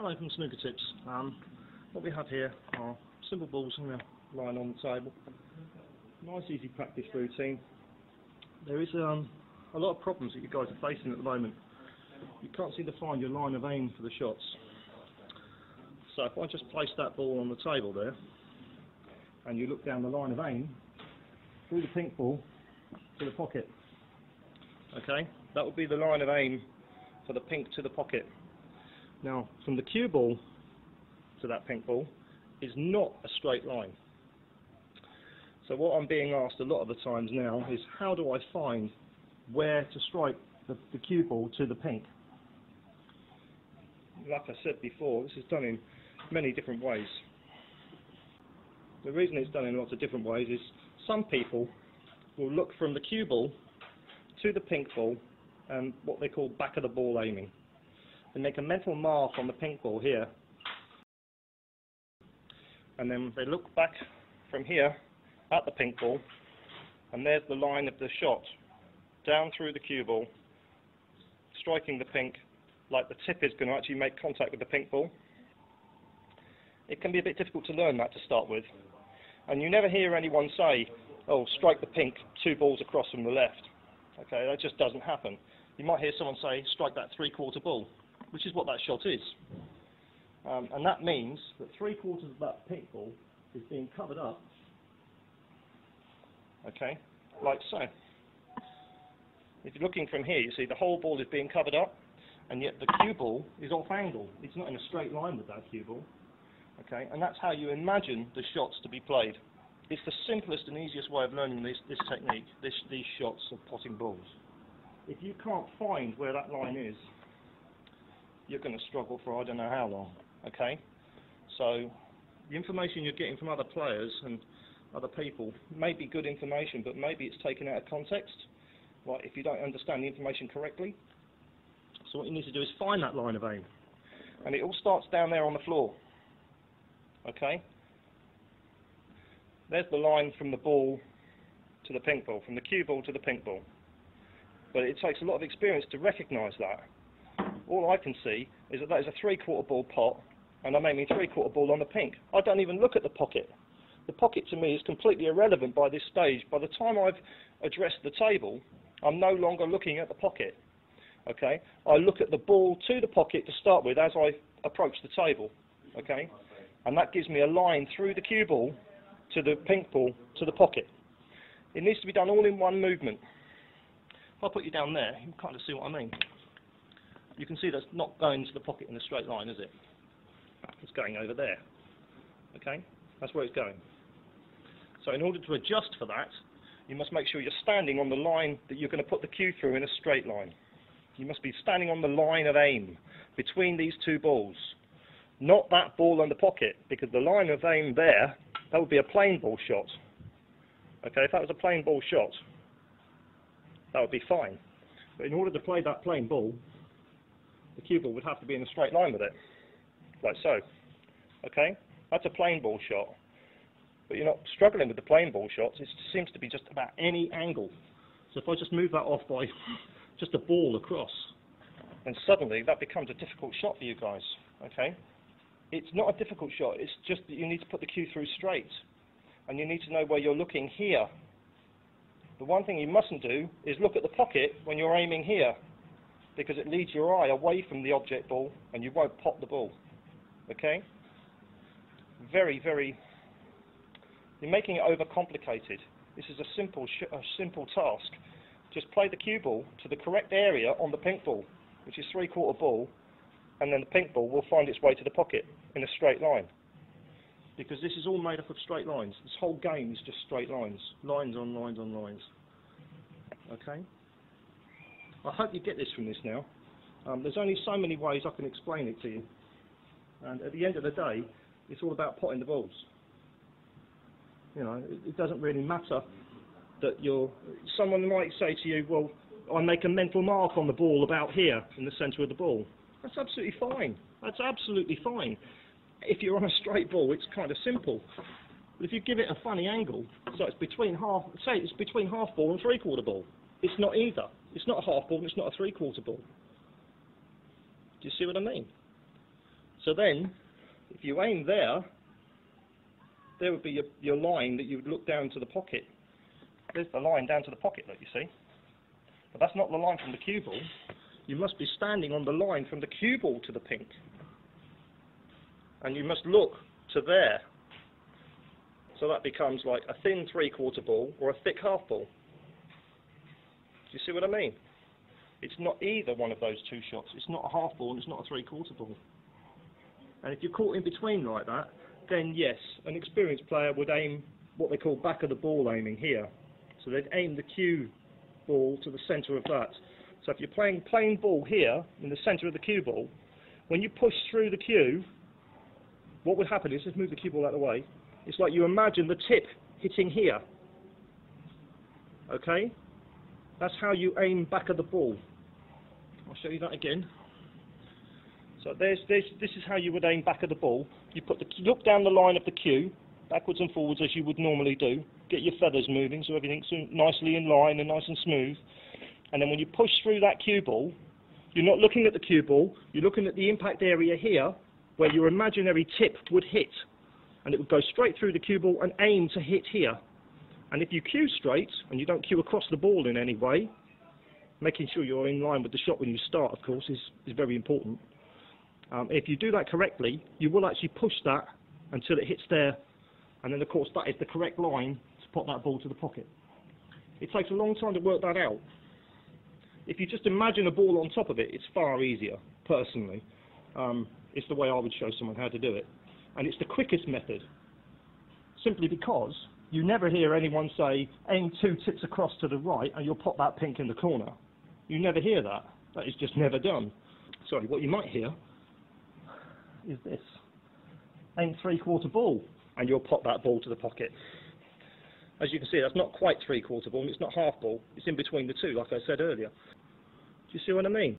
Hello from Snooker Tips. What we have here are simple balls lying on the table. Nice easy practice routine. There is a lot of problems that you guys are facing at the moment. You can't seem to find your line of aim for the shots. So if I just place that ball on the table there and you look down the line of aim through the pink ball to the pocket. Okay, that would be the line of aim for the pink to the pocket. Now, from the cue ball to that pink ball is not a straight line. So what I'm being asked a lot of the times now is, how do I find where to strike the cue ball to the pink? Like I said before, this is done in many different ways. The reason it's done in lots of different ways is some people will look from the cue ball to the pink ball and what they call back of the ball aiming. They make a mental mark on the pink ball here, and then they look back from here at the pink ball, and there's the line of the shot down through the cue ball, striking the pink like the tip is going to actually make contact with the pink ball. It can be a bit difficult to learn that to start with, and you never hear anyone say, oh, strike the pink 2 balls across from the left. Okay, that just doesn't happen. You might hear someone say, strike that 3/4 ball, which is what that shot is. And that means that 3/4 of that pink ball is being covered up, okay, like so. If you're looking from here, you see the whole ball is being covered up, and yet the cue ball is off angle. It's not in a straight line with that cue ball, okay, and that's how you imagine the shots to be played. It's the simplest and easiest way of learning this technique, these shots of potting balls. If you can't find where that line is, you're going to struggle for I don't know how long, okay? So the information you're getting from other players and other people may be good information, but maybe it's taken out of context, like if you don't understand the information correctly. So what you need to do is find that line of aim, and it all starts down there on the floor, okay? There's the line from the ball to the pink ball, from the cue ball to the pink ball. But it takes a lot of experience to recognise that. All I can see is that is a 3/4 ball pot, and I'm aiming 3/4 ball on the pink. I don't even look at the pocket. The pocket to me is completely irrelevant by this stage. By the time I've addressed the table, I'm no longer looking at the pocket. Okay? I look at the ball to the pocket to start with as I approach the table. Okay? And that gives me a line through the cue ball to the pink ball to the pocket. It needs to be done all in one movement. If I put you down there, you can kind of see what I mean. You can see that's not going to the pocket in a straight line, is it? It's going over there. Okay? That's where it's going. So in order to adjust for that, you must make sure you're standing on the line that you're going to put the cue through in a straight line. You must be standing on the line of aim between these 2 balls. Not that ball and the pocket, because the line of aim there, that would be a plain ball shot. Okay, if that was a plain ball shot, that would be fine. But in order to play that plain ball, the cue ball would have to be in a straight line with it, like so. Okay, that's a plain ball shot. But you're not struggling with the plain ball shots. It seems to be just about any angle. So if I just move that off by just a ball across, then suddenly that becomes a difficult shot for you guys. Okay, it's not a difficult shot. It's just that you need to put the cue through straight, and you need to know where you're looking here. The one thing you mustn't do is look at the pocket when you're aiming here, because it leads your eye away from the object ball and you won't pop the ball. Okay? Very, you're making it overcomplicated. This is a simple task. Just play the cue ball to the correct area on the pink ball, which is 3/4 ball, and then the pink ball will find its way to the pocket in a straight line. Because this is all made up of straight lines. This whole game is just straight lines. Lines on lines on lines. Okay? I hope you get this from this now. There's only so many ways I can explain it to you. And at the end of the day, it's all about potting the balls. You know, it doesn't really matter that someone might say to you, well, I make a mental mark on the ball about here in the centre of the ball. That's absolutely fine. That's absolutely fine. If you're on a straight ball, it's kind of simple. But if you give it a funny angle, so it's between half ball and 3/4 ball, it's not either. It's not a half ball and it's not a 3/4 ball. Do you see what I mean? So then, if you aim there, there would be your line that you would look down to the pocket. There's the line down to the pocket, look, you see. But that's not the line from the cue ball. You must be standing on the line from the cue ball to the pink. And you must look to there. So that becomes like a thin 3/4 ball or a thick half ball. Do you see what I mean? It's not either one of those two shots. It's not a half ball and it's not a 3/4 ball. And if you're caught in between like that, then yes, an experienced player would aim what they call back of the ball aiming here. So they'd aim the cue ball to the centre of that. So if you're playing plain ball here, in the centre of the cue ball, when you push through the cue, what would happen is, just move the cue ball out of the way, it's like you imagine the tip hitting here. Okay? That's how you aim back of the ball. I'll show you that again. So this is how you would aim back of the ball. You put look down the line of the cue, backwards and forwards as you would normally do. Get your feathers moving so everything's nicely in line and nice and smooth. And then when you push through that cue ball, you're not looking at the cue ball, you're looking at the impact area here, where your imaginary tip would hit. And it would go straight through the cue ball and aim to hit here. And if you cue straight, and you don't cue across the ball in any way, making sure you're in line with the shot when you start, of course, is very important. If you do that correctly, you will actually push that until it hits there, and then of course that is the correct line to pop that ball to the pocket. It takes a long time to work that out. If you just imagine a ball on top of it, it's far easier, personally. It's the way I would show someone how to do it. And it's the quickest method, simply because you never hear anyone say, aim 2 tips across to the right and you'll pop that pink in the corner. You never hear that. That is just never done. Sorry, what you might hear is this. Aim 3/4 ball and you'll pop that ball to the pocket. As you can see, that's not quite 3/4 ball and it's not half ball. It's in between the two, like I said earlier. Do you see what I mean?